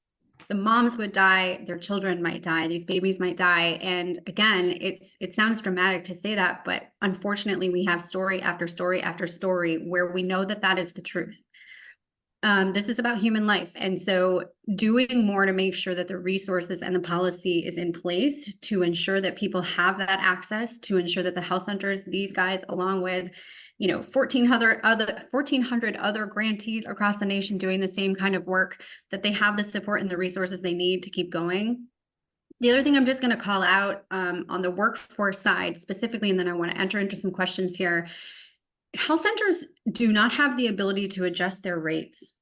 The moms would die, their children might die, these babies might die. And again, it sounds dramatic to say that, but unfortunately we have story after story after story where we know that that is the truth. This is about human life. And so doing more to make sure that the resources and the policy is in place to ensure that people have that access, to ensure that the health centers, these guys, along with 1,400 other grantees across the nation doing the same kind of work, that they have the support and the resources they need to keep going. The other thing I'm just going to call out on the workforce side specifically, and then I want to enter into some questions here. Health centers do not have the ability to adjust their rates.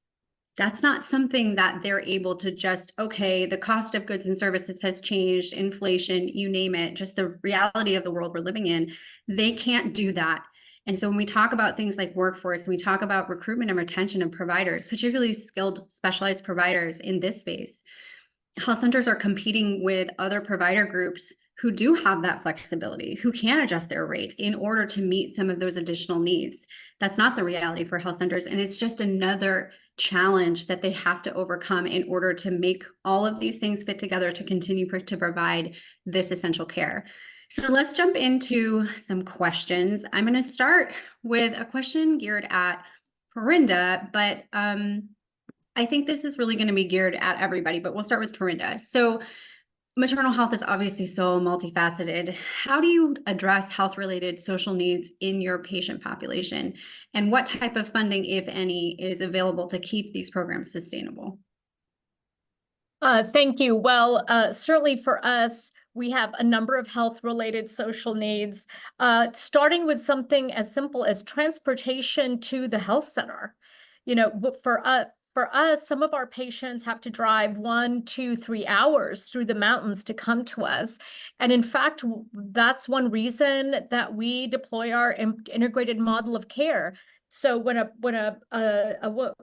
That's not something that they're able to just, okay, the cost of goods and services has changed, inflation, you name it, just the reality of the world we're living in. They can't do that. And so when we talk about things like workforce, we talk about recruitment and retention of providers, particularly skilled, specialized providers in this space. Health centers are competing with other provider groups who do have that flexibility, who can adjust their rates in order to meet some of those additional needs. That's not the reality for health centers. And it's just another challenge that they have to overcome in order to make all of these things fit together to continue to provide this essential care. So let's jump into some questions. I'm going to start with a question geared at Parinda, but I think this is really going to be geared at everybody, but we'll start with Parinda. So maternal health is obviously so multifaceted. How do you address health-related social needs in your patient population? And what type of funding, if any, is available to keep these programs sustainable? Thank you. Well, certainly for us, we have a number of health-related social needs, starting with something as simple as transportation to the health center. For us, for us, some of our patients have to drive 1, 2, 3 hours through the mountains to come to us. And in fact, that's one reason that we deploy our integrated model of care. So when a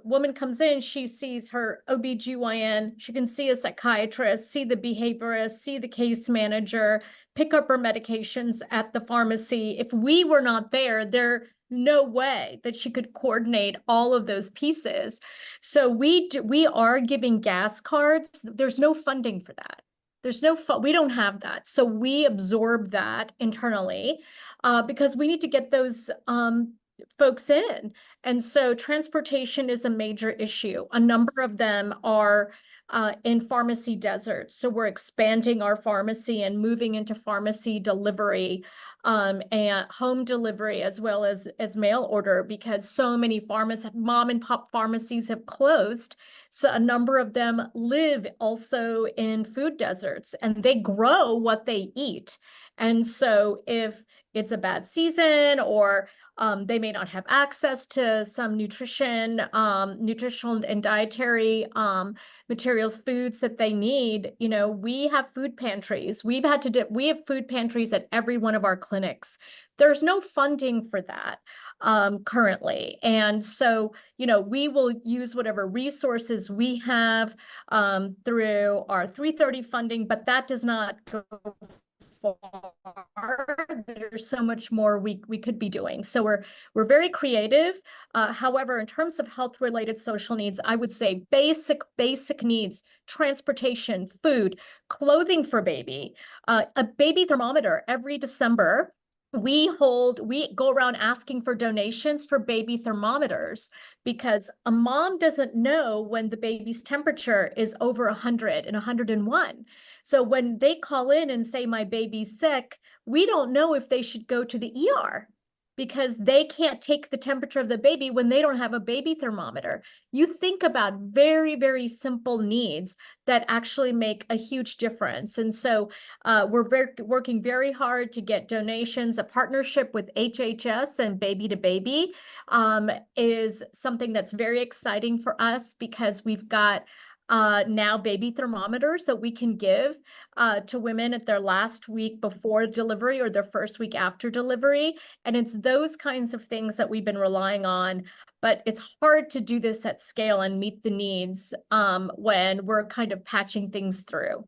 woman comes in, she sees her OBGYN, she can see a psychiatrist, see the behaviorist, see the case manager, pick up her medications at the pharmacy. If we were not there, there's no way that she could coordinate all of those pieces. So we are giving gas cards. There's no funding for that. We don't have that. So we absorb that internally because we need to get those folks in. And so transportation is a major issue. A number of them are in pharmacy deserts. So we're expanding our pharmacy and moving into pharmacy delivery and home delivery as well as mail order, because so many mom and pop pharmacies have closed. So a number of them live also in food deserts and they grow what they eat. And so if it's a bad season or they may not have access to some nutritional and dietary materials, foods that they need. You know, we have food pantries. We have food pantries at every one of our clinics. There's no funding for that currently. And so, you know, we will use whatever resources we have through our 330 funding, but that does not go far. There's so much more we could be doing. So we're very creative. However, in terms of health-related social needs, I would say basic needs: transportation, food, clothing for baby, a baby thermometer. Every December, we go around asking for donations for baby thermometers, because a mom doesn't know when the baby's temperature is over 100 and 101. So when they call in and say, my baby's sick, we don't know if they should go to the ER, because they can't take the temperature of the baby when they don't have a baby thermometer. You think about very, very simple needs that actually make a huge difference. And so we're working very hard to get donations. A partnership with HHS and Baby to Baby is something that's very exciting for us, because we've got now baby thermometers that we can give to women at their last week before delivery or their first week after delivery. And it's those kinds of things that we've been relying on. But it's hard to do this at scale and meet the needs when we're kind of patching things through.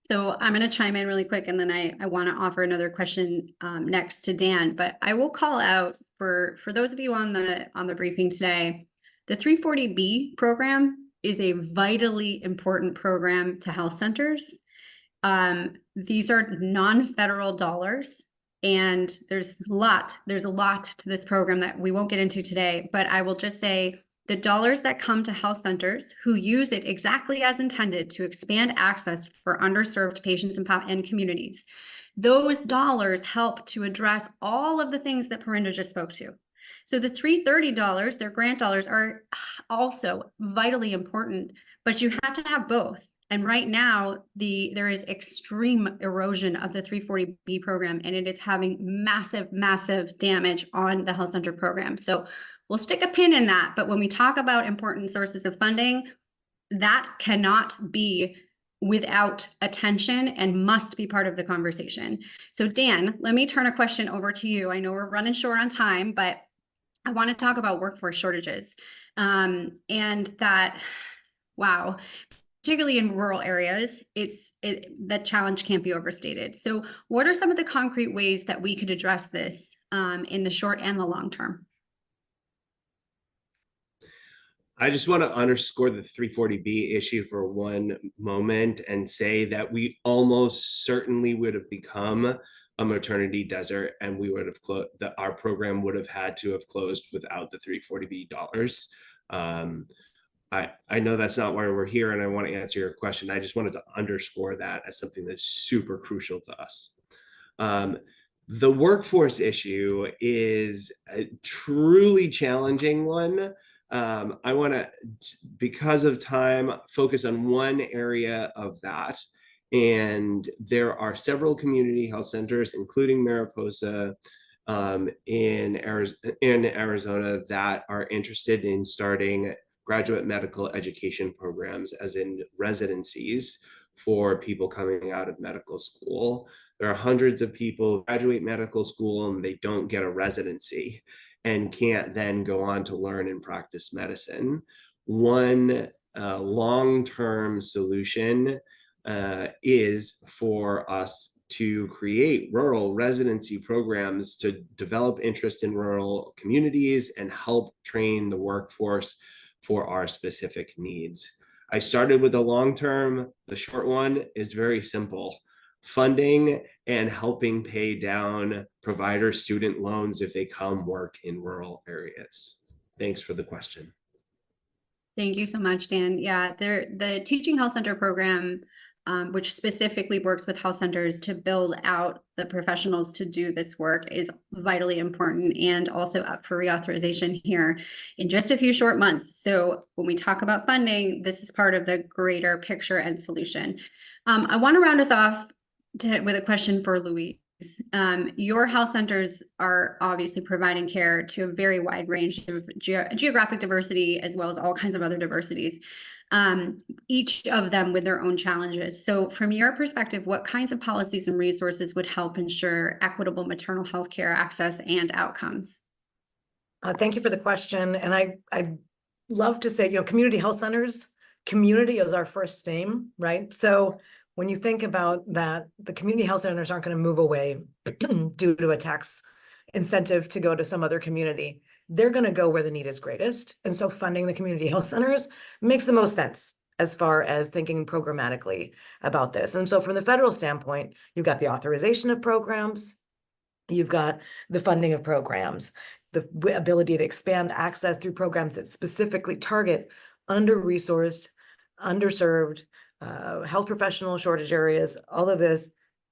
So I'm going to chime in really quick, and then I want to offer another question next to Dan. But I will call out for those of you on the briefing today, the 340B program is a vitally important program to health centers. These are non-federal dollars, and there's a lot to this program that we won't get into today, but I will just say the dollars that come to health centers who use it exactly as intended to expand access for underserved patients and communities, those dollars help to address all of the things that Perinda just spoke to. So the $330, their grant dollars, are also vitally important, but you have to have both. And right now, there is extreme erosion of the 340B program, and it is having massive, massive damage on the health center program. So we'll stick a pin in that. But when we talk about important sources of funding, that cannot be without attention and must be part of the conversation. So Dan, let me turn a question over to you. I know we're running short on time, but I want to talk about workforce shortages and that, wow, particularly in rural areas, that challenge can't be overstated. So what are some of the concrete ways that we could address this in the short and the long term? I just want to underscore the 340B issue for one moment and say that we almost certainly would have become a maternity desert, and we would have our program would have had to have closed without the 340B dollars. I know that's not why we're here, and I want to answer your question. I just wanted to underscore that as something that's super crucial to us. The workforce issue is a truly challenging one. I want to, because of time, focus on one area of that. And there are several community health centers, including Mariposa in Arizona, that are interested in starting graduate medical education programs, as in residencies for people coming out of medical school. There are hundreds of people who graduate medical school and they don't get a residency and can't then go on to learn and practice medicine. One long-term solution is for us to create rural residency programs to develop interest in rural communities and help train the workforce for our specific needs. I started with the long term. The short one is very simple: funding and helping pay down provider student loans if they come work in rural areas. Thanks for the question. Thank you so much, Dan. Yeah, the Teaching Health Center program, which specifically works with health centers to build out the professionals to do this work, is vitally important, and also up for reauthorization here in just a few short months. So when we talk about funding, this is part of the greater picture and solution. I want to round us off with a question for Louise. Your health centers are obviously providing care to a very wide range of geographic diversity, as well as all kinds of other diversities, each of them with their own challenges. So from your perspective, what kinds of policies and resources would help ensure equitable maternal health care access and outcomes? Thank you for the question. And I'd love to say, community health centers, community is our first name, right? So when you think about that, the community health centers aren't going to move away due to a tax incentive to go to some other community. They're going to go where the need is greatest. And so funding the community health centers makes the most sense as far as thinking programmatically about this. And so from the federal standpoint, you've got the authorization of programs, you've got the funding of programs, the ability to expand access through programs that specifically target under-resourced, underserved, health professional shortage areas. All of this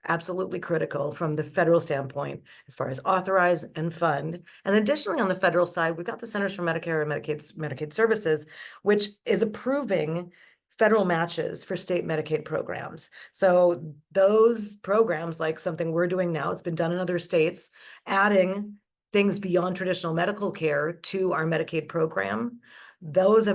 absolutely critical from the federal standpoint as far as authorize and fund. And additionally, on the federal side, we've got the Centers for Medicare and Medicaid Services, which is approving federal matches for state Medicaid programs. So those programs, like something we're doing now, it's been done in other states, adding things beyond traditional medical care to our Medicaid program. Those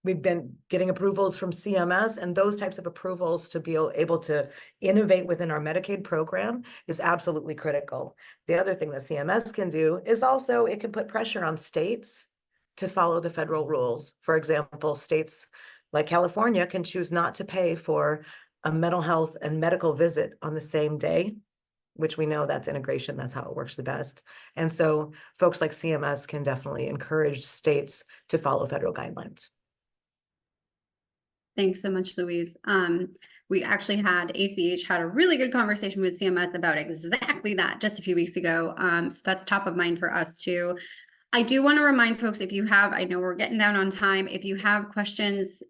we've been getting approvals from CMS, and those types of approvals to be able to innovate within our Medicaid program is absolutely critical. The other thing that CMS can do is also it can put pressure on states to follow the federal rules. For example, states like California can choose not to pay for a mental health and medical visit on the same day, which we know that's integration, that's how it works the best. And so folks like CMS can definitely encourage states to follow federal guidelines. Thanks so much, Louise. We actually had ACH had a really good conversation with CMS about exactly that just a few weeks ago. So that's top of mind for us too. I do want to remind folks, if you have, I know we're getting down on time. If you have questions,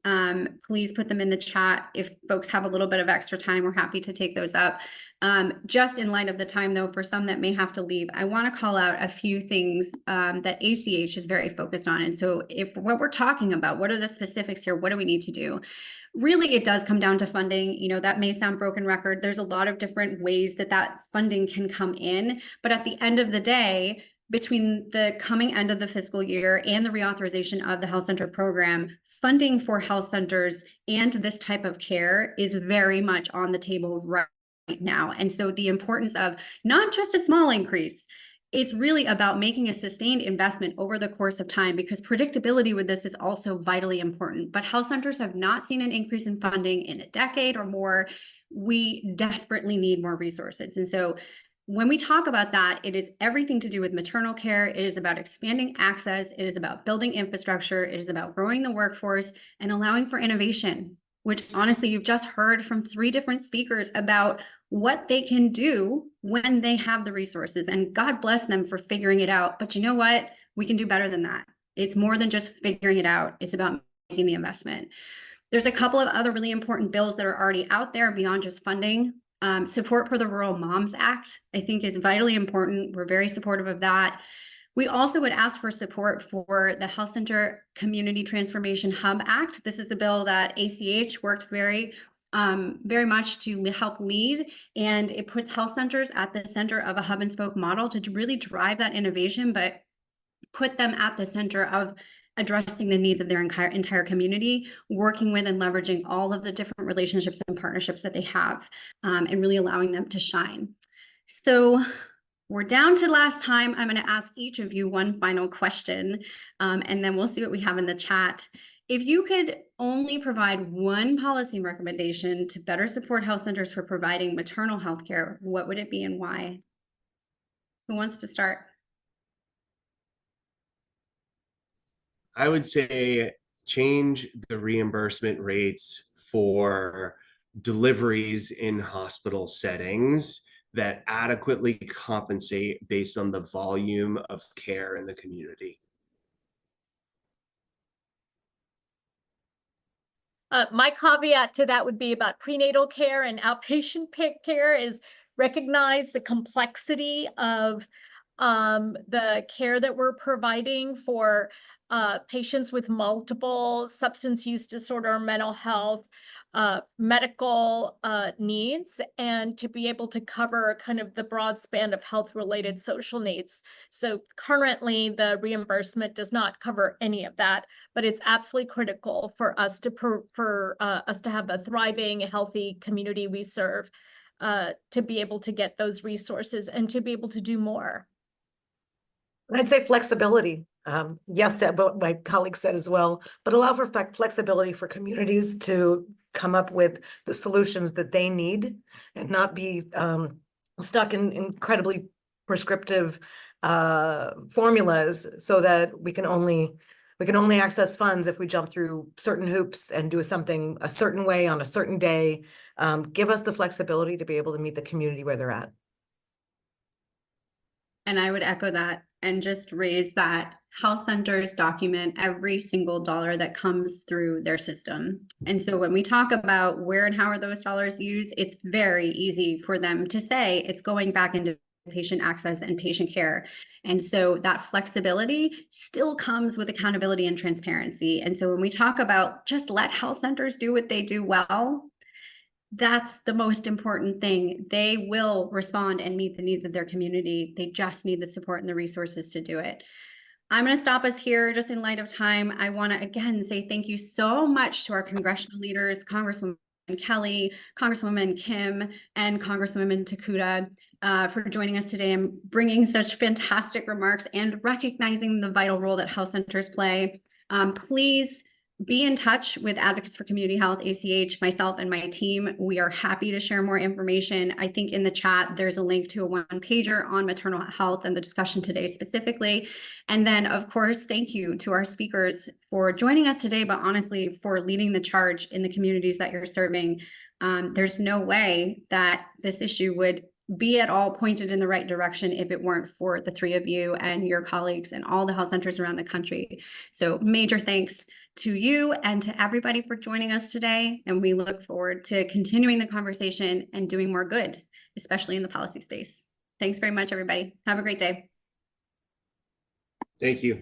please put them in the chat. If folks have a little bit of extra time, we're happy to take those up. Just in light of the time, though, for some that may have to leave, I want to call out a few things that ACH is very focused on. And so if what we're talking about, what are the specifics here? What do we need to do? Really, it does come down to funding. That may sound broken record. There's a lot of different ways that funding can come in. But at the end of the day, between the coming end of the fiscal year and the reauthorization of the health center program, funding for health centers and this type of care is very much on the table right now. And so the importance of not just a small increase, it's really about making a sustained investment over the course of time, because predictability with this is also vitally important. But health centers have not seen an increase in funding in a decade or more. We desperately need more resources. And so when we talk about that, it is everything to do with maternal care. It is about expanding access. It is about building infrastructure. It is about growing the workforce and allowing for innovation, which honestly, you've just heard from 3 different speakers about what they can do when they have the resources. And God bless them for figuring it out. But you know what? We can do better than that. It's more than just figuring it out. It's about making the investment. There's a couple of other really important bills that are already out there beyond just funding. Support for the Rural Moms Act, I think, is vitally important. We're very supportive of that. We also would ask for support for the Health Center Community Transformation Hub Act. This is a bill that ACH worked very much to help lead, and it puts health centers at the center of a hub and spoke model to really drive that innovation, but put them at the center of addressing the needs of their entire community, working with and leveraging all of the different relationships and partnerships that they have, and really allowing them to shine. So we're down to last time. I'm going to ask each of you one final question, and then we'll see what we have in the chat. If you could only provide one policy recommendation to better support health centers for providing maternal health care, what would it be and why? Who wants to start? I would say change the reimbursement rates for deliveries in hospital settings that adequately compensate based on the volume of care in the community. My caveat to that would be about prenatal care and outpatient care is recognize the complexity of the care that we're providing for patients with multiple substance use disorder, mental health, medical needs, and to be able to cover kind of the broad span of health-related social needs. So currently, the reimbursement does not cover any of that, but it's absolutely critical for us to have a thriving, healthy community we serve, to be able to get those resources and to be able to do more. I'd say flexibility. Yes, to what my colleague said as well, but allow for flexibility for communities to come up with the solutions that they need and not be stuck in incredibly prescriptive formulas, so that we can only access funds if we jump through certain hoops and do something a certain way on a certain day. Give us the flexibility to be able to meet the community where they're at. And I would echo that and just raise that health centers document every single dollar that comes through their system. And so when we talk about where and how are those dollars used, it's very easy for them to say it's going back into patient access and patient care. And so that flexibility still comes with accountability and transparency. And so when we talk about just let health centers do what they do well, that's the most important thing. They will respond and meet the needs of their community. They just need the support and the resources to do it. I'm going to stop us here just in light of time. I want to again say thank you so much to our congressional leaders, Congresswoman Kelly, Congresswoman Kim, and Congresswoman Takuda, for joining us today and bringing such fantastic remarks and recognizing the vital role that health centers play. Please be in touch with Advocates for Community Health, ACH, myself and my team. We are happy to share more information. I think in the chat, there's a link to a one-pager on maternal health and the discussion today specifically. And then, of course, thank you to our speakers for joining us today, but honestly, for leading the charge in the communities that you're serving. There's no way that this issue would be at all pointed in the right direction if it weren't for the three of you and your colleagues and all the health centers around the country. So major thanks to you and to everybody for joining us today. And we look forward to continuing the conversation and doing more good, especially in the policy space. Thanks very much, everybody. Have a great day. Thank you.